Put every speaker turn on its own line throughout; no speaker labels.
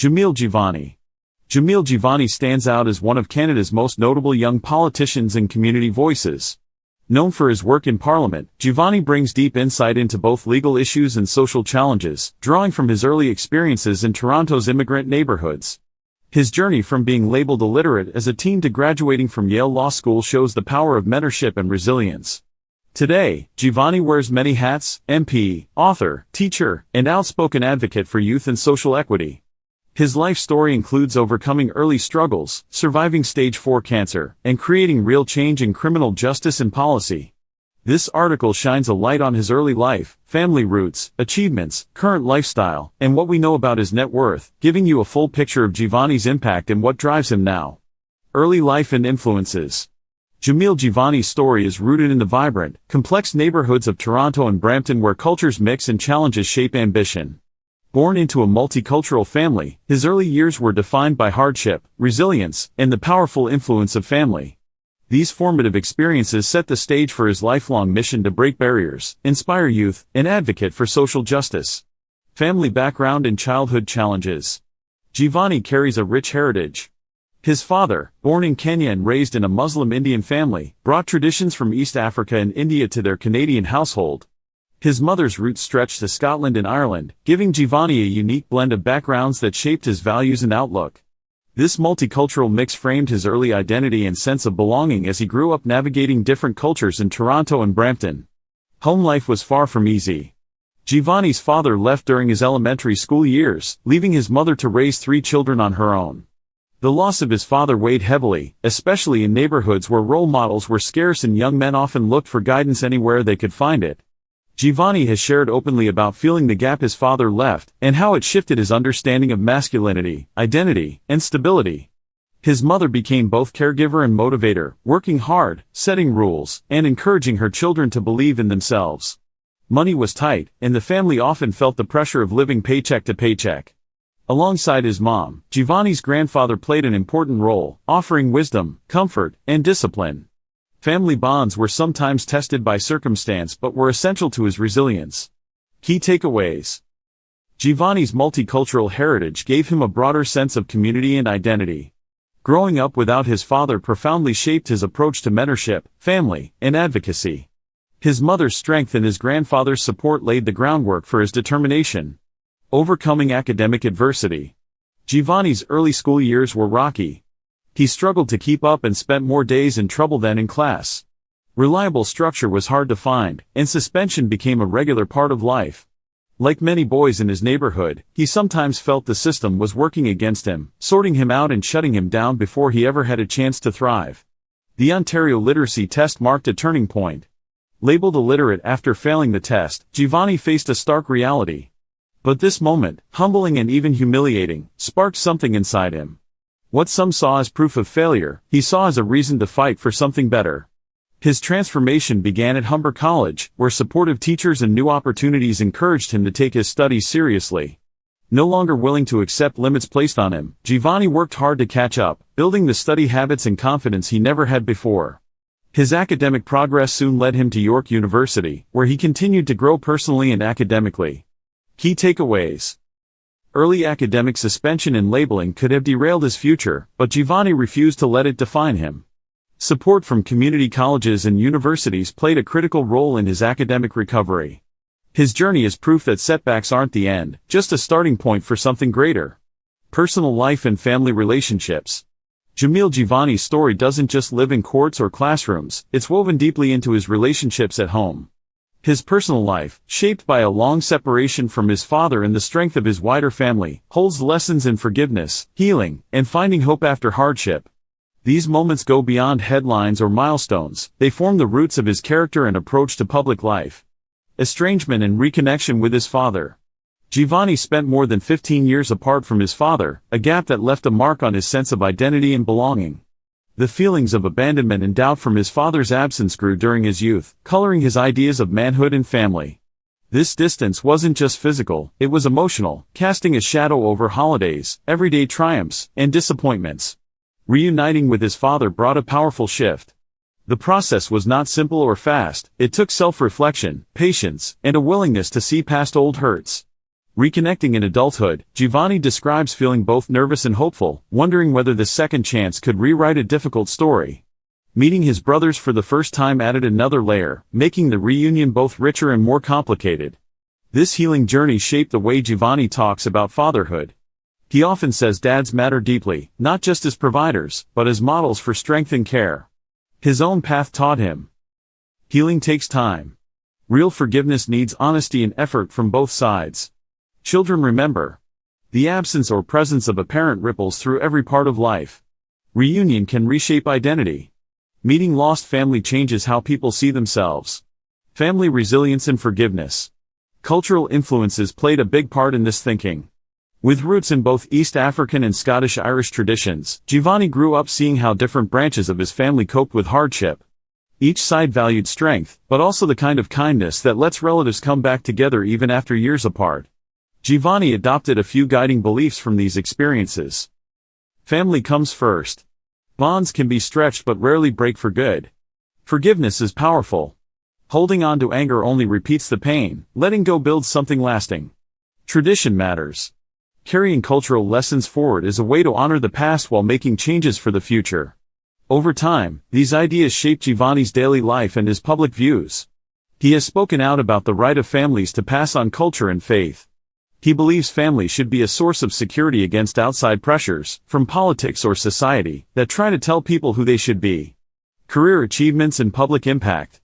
Jamil Jivani. Jamil Jivani stands out as one of Canada's most notable young politicians and community voices. Known for his work in Parliament, Givani brings deep insight into both legal issues and social challenges, drawing from his early experiences in Toronto's immigrant neighborhoods. His journey from being labeled illiterate as a teen to graduating from Yale Law School shows the power of mentorship and resilience. Today, Givani wears many hats: MP, author, teacher, and outspoken advocate for youth and social equity. His life story includes overcoming early struggles, surviving stage 4 cancer, and creating real change in criminal justice and policy. This article shines a light on his early life, family roots, achievements, current lifestyle, and what we know about his net worth, giving you a full picture of Givani's impact and what drives him now. Early life and influences. Jamil Jivani's story is rooted in the vibrant, complex neighborhoods of Toronto and Brampton, where cultures mix and challenges shape ambition. Born into a multicultural family, his early years were defined by hardship, resilience, and the powerful influence of family. These formative experiences set the stage for his lifelong mission to break barriers, inspire youth, and advocate for social justice. Family background and childhood challenges. Givani carries a rich heritage. His father, born in Kenya and raised in a Muslim Indian family, brought traditions from East Africa and India to their Canadian household. His mother's roots stretched to Scotland and Ireland, giving Givani a unique blend of backgrounds that shaped his values and outlook. This multicultural mix framed his early identity and sense of belonging as he grew up navigating different cultures in Toronto and Brampton. Home life was far from easy. Givani's father left during his elementary school years, leaving his mother to raise 3 children on her own. The loss of his father weighed heavily, especially in neighborhoods where role models were scarce and young men often looked for guidance anywhere they could find it. Givani has shared openly about feeling the gap his father left, and how it shifted his understanding of masculinity, identity, and stability. His mother became both caregiver and motivator, working hard, setting rules, and encouraging her children to believe in themselves. Money was tight, and the family often felt the pressure of living paycheck to paycheck. Alongside his mom, Givani's grandfather played an important role, offering wisdom, comfort, and discipline. Family bonds were sometimes tested by circumstance but were essential to his resilience. Key takeaways. Givani's multicultural heritage gave him a broader sense of community and identity. Growing up without his father profoundly shaped his approach to mentorship, family, and advocacy. His mother's strength and his grandfather's support laid the groundwork for his determination. Overcoming academic adversity. Givani's early school years were rocky. He struggled to keep up and spent more days in trouble than in class. Reliable structure was hard to find, and suspension became a regular part of life. Like many boys in his neighborhood, he sometimes felt the system was working against him, sorting him out and shutting him down before he ever had a chance to thrive. The Ontario literacy test marked a turning point. Labeled illiterate after failing the test, Givani faced a stark reality. But this moment, humbling and even humiliating, sparked something inside him. What some saw as proof of failure, he saw as a reason to fight for something better. His transformation began at Humber College, where supportive teachers and new opportunities encouraged him to take his studies seriously. No longer willing to accept limits placed on him, Givani worked hard to catch up, building the study habits and confidence he never had before. His academic progress soon led him to York University, where he continued to grow personally and academically. Key takeaways. Early academic suspension and labeling could have derailed his future, but Givani refused to let it define him. Support from community colleges and universities played a critical role in his academic recovery. His journey is proof that setbacks aren't the end, just a starting point for something greater. Personal life and family relationships. Jamil Jivani's story doesn't just live in courts or classrooms, it's woven deeply into his relationships at home. His personal life, shaped by a long separation from his father and the strength of his wider family, holds lessons in forgiveness, healing, and finding hope after hardship. These moments go beyond headlines or milestones, they form the roots of his character and approach to public life. Estrangement and reconnection with his father. Givani spent more than 15 years apart from his father, a gap that left a mark on his sense of identity and belonging. The feelings of abandonment and doubt from his father's absence grew during his youth, coloring his ideas of manhood and family. This distance wasn't just physical, it was emotional, casting a shadow over holidays, everyday triumphs, and disappointments. Reuniting with his father brought a powerful shift. The process was not simple or fast, it took self-reflection, patience, and a willingness to see past old hurts. Reconnecting in adulthood, Givani describes feeling both nervous and hopeful, wondering whether the second chance could rewrite a difficult story. Meeting his brothers for the first time added another layer, making the reunion both richer and more complicated. This healing journey shaped the way Givani talks about fatherhood. He often says dads matter deeply, not just as providers, but as models for strength and care. His own path taught him. Healing takes time. Real forgiveness needs honesty and effort from both sides. Children remember. The absence or presence of a parent ripples through every part of life. Reunion can reshape identity. Meeting lost family changes how people see themselves. Family resilience and forgiveness. Cultural influences played a big part in this thinking. With roots in both East African and Scottish-Irish traditions, Givani grew up seeing how different branches of his family coped with hardship. Each side valued strength, but also the kind of kindness that lets relatives come back together even after years apart. Givani adopted a few guiding beliefs from these experiences. Family comes first. Bonds can be stretched but rarely break for good. Forgiveness is powerful. Holding on to anger only repeats the pain, letting go builds something lasting. Tradition matters. Carrying cultural lessons forward is a way to honor the past while making changes for the future. Over time, these ideas shaped Givani's daily life and his public views. He has spoken out about the right of families to pass on culture and faith. He believes family should be a source of security against outside pressures, from politics or society, that try to tell people who they should be. Career achievements and public impact.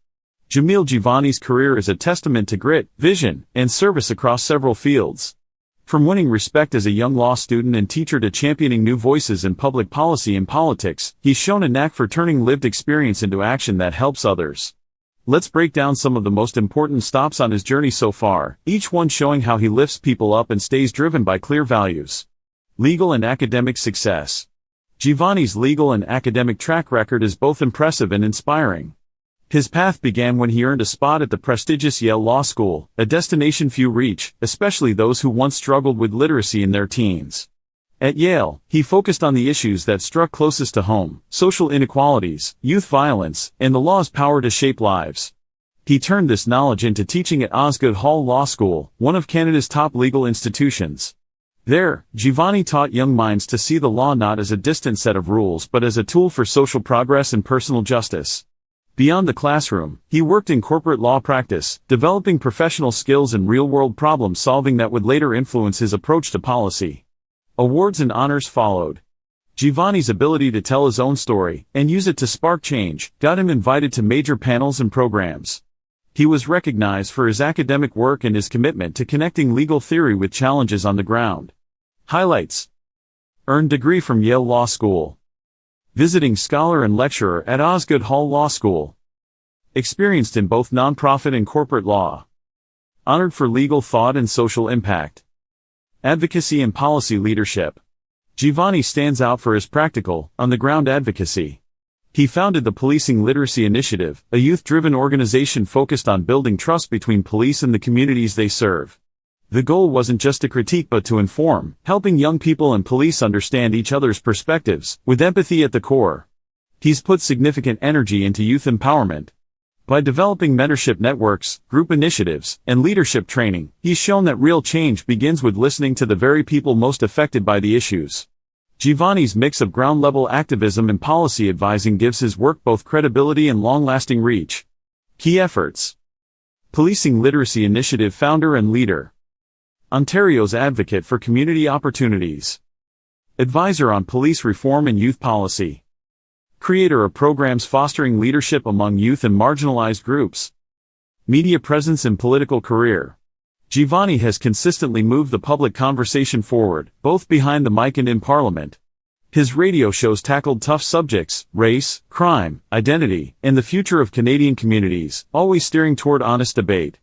Jamil Jivani's career is a testament to grit, vision, and service across several fields. From winning respect as a young law student and teacher to championing new voices in public policy and politics, he's shown a knack for turning lived experience into action that helps others. Let's break down some of the most important stops on his journey so far, each one showing how he lifts people up and stays driven by clear values. Legal and academic success. Givani's legal and academic track record is both impressive and inspiring. His path began when he earned a spot at the prestigious Yale Law School, a destination few reach, especially those who once struggled with literacy in their teens. At Yale, he focused on the issues that struck closest to home: social inequalities, youth violence, and the law's power to shape lives. He turned this knowledge into teaching at Osgoode Hall Law School, one of Canada's top legal institutions. There, Givani taught young minds to see the law not as a distant set of rules but as a tool for social progress and personal justice. Beyond the classroom, he worked in corporate law practice, developing professional skills and real-world problem-solving that would later influence his approach to policy. Awards and honors followed. Givani's ability to tell his own story, and use it to spark change, got him invited to major panels and programs. He was recognized for his academic work and his commitment to connecting legal theory with challenges on the ground. Highlights. Earned degree from Yale Law School. Visiting scholar and lecturer at Osgoode Hall Law School. Experienced in both nonprofit and corporate law. Honored for legal thought and social impact. Advocacy and policy leadership. Givani stands out for his practical, on-the-ground advocacy. He founded the Policing Literacy Initiative, a youth-driven organization focused on building trust between police and the communities they serve. The goal wasn't just to critique but to inform, helping young people and police understand each other's perspectives, with empathy at the core. He's put significant energy into youth empowerment. By developing mentorship networks, group initiatives, and leadership training, he's shown that real change begins with listening to the very people most affected by the issues. Givani's mix of ground-level activism and policy advising gives his work both credibility and long-lasting reach. Key efforts. Policing Literacy Initiative founder and leader. Ontario's advocate for community opportunities. Advisor on police reform and youth policy. Creator of programs fostering leadership among youth and marginalized groups. Media presence and political career. Givani has consistently moved the public conversation forward, both behind the mic and in Parliament. His radio shows tackled tough subjects: race, crime, identity, and the future of Canadian communities, always steering toward honest debate.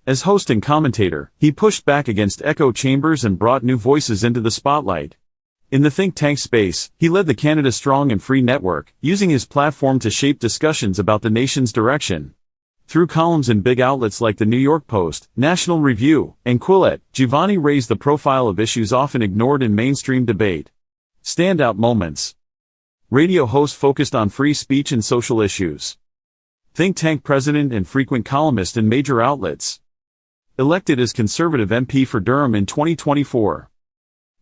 As host and commentator, he pushed back against echo chambers and brought new voices into the spotlight. In the think tank space, he led the Canada Strong and Free Network, using his platform to shape discussions about the nation's direction. Through columns in big outlets like the New York Post, National Review, and Quillette, Givani raised the profile of issues often ignored in mainstream debate. Standout moments. Radio host focused on free speech and social issues. Think tank president and frequent columnist in major outlets. Elected as Conservative MP for Durham in 2024.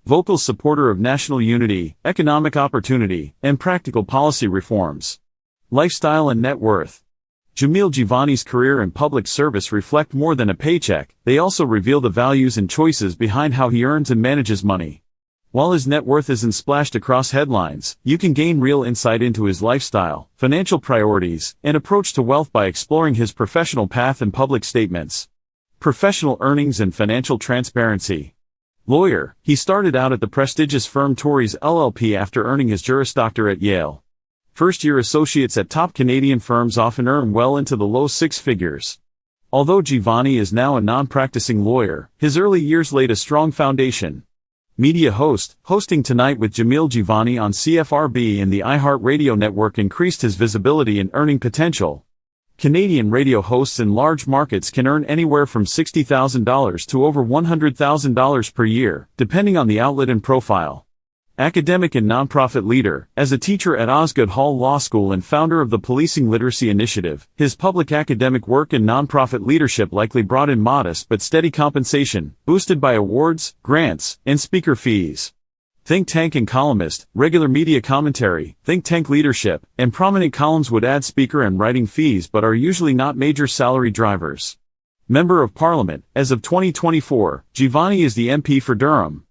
Vocal supporter of national unity, economic opportunity, and practical policy reforms. Lifestyle and net worth. Jamil Jivani's career and public service reflect more than a paycheck, they also reveal the values and choices behind how he earns and manages money. While his net worth isn't splashed across headlines, you can gain real insight into his lifestyle, financial priorities, and approach to wealth by exploring his professional path and public statements. Professional earnings and financial transparency. Lawyer, he started out at the prestigious firm Torys LLP after earning his Juris Doctor at Yale. First-year associates at top Canadian firms often earn well into the low six figures. Although Givani is now a non-practicing lawyer, his early years laid a strong foundation. Media host, hosting Tonight with Jamil Jivani on CFRB and the iHeartRadio network increased his visibility and earning potential. Canadian radio hosts in large markets can earn anywhere from $60,000 to over $100,000 per year, depending on the outlet and profile. Academic and nonprofit leader, as a teacher at Osgoode Hall Law School and founder of the Policing Literacy Initiative, his public academic work and nonprofit leadership likely brought in modest but steady compensation, boosted by awards, grants, and speaker fees. Think tank and columnist, regular media commentary, think tank leadership, and prominent columns would add speaker and writing fees but are usually not major salary drivers. Member of Parliament, as of 2024, Givani is the MP for Durham.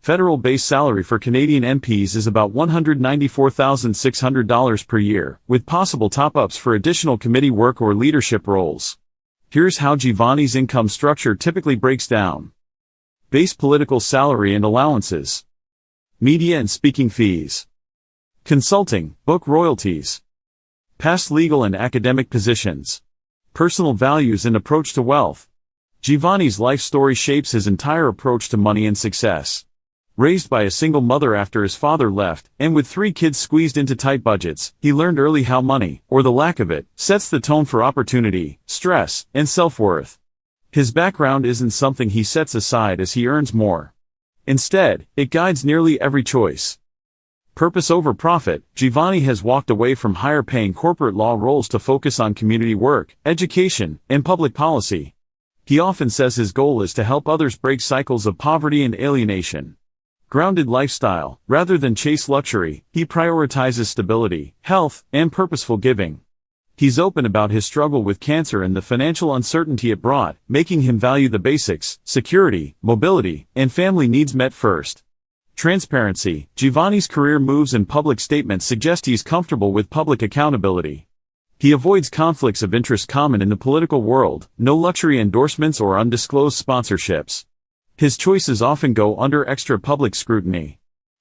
Federal base salary for Canadian MPs is about $194,600 per year, with possible top-ups for additional committee work or leadership roles. Here's how Givani's income structure typically breaks down. Base political salary and allowances. Media and speaking fees. Consulting, book royalties. Past legal and academic positions. Personal values and approach to wealth. Givani's life story shapes his entire approach to money and success. Raised by a single mother after his father left, and with 3 kids squeezed into tight budgets, he learned early how money, or the lack of it, sets the tone for opportunity, stress, and self-worth. His background isn't something he sets aside as he earns more. Instead, it guides nearly every choice. Purpose over profit, Givani has walked away from higher-paying corporate law roles to focus on community work, education, and public policy. He often says his goal is to help others break cycles of poverty and alienation. Grounded lifestyle, rather than chase luxury, he prioritizes stability, health, and purposeful giving. He's open about his struggle with cancer and the financial uncertainty it brought, making him value the basics, security, mobility, and family needs met first. Transparency, Givani's career moves and public statements suggest he's comfortable with public accountability. He avoids conflicts of interest common in the political world, no luxury endorsements or undisclosed sponsorships. His choices often go under extra public scrutiny.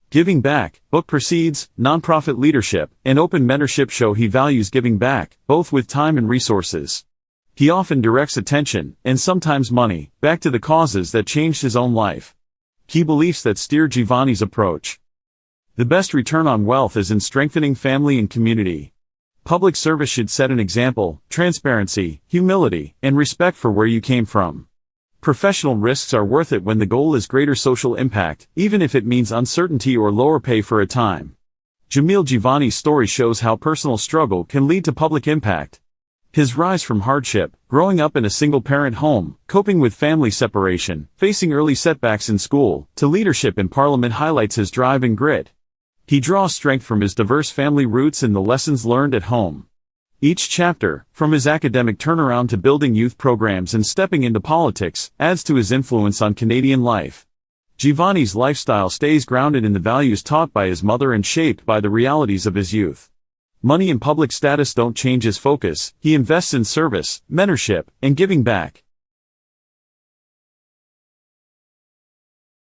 Giving back, book proceeds, nonprofit leadership, and open mentorship show he values giving back, both with time and resources. He often directs attention, and sometimes money, back to the causes that changed his own life. Key beliefs that steer Givani's approach. The best return on wealth is in strengthening family and community. Public service should set an example, transparency, humility, and respect for where you came from. Professional risks are worth it when the goal is greater social impact, even if it means uncertainty or lower pay for a time. Jamil Jivani's story shows how personal struggle can lead to public impact. His rise from hardship, growing up in a single-parent home, coping with family separation, facing early setbacks in school, to leadership in Parliament highlights his drive and grit. He draws strength from his diverse family roots and the lessons learned at home. Each chapter, from his academic turnaround to building youth programs and stepping into politics, adds to his influence on Canadian life. Givani's lifestyle stays grounded in the values taught by his mother and shaped by the realities of his youth. Money and public status don't change his focus, he invests in service, mentorship, and giving back.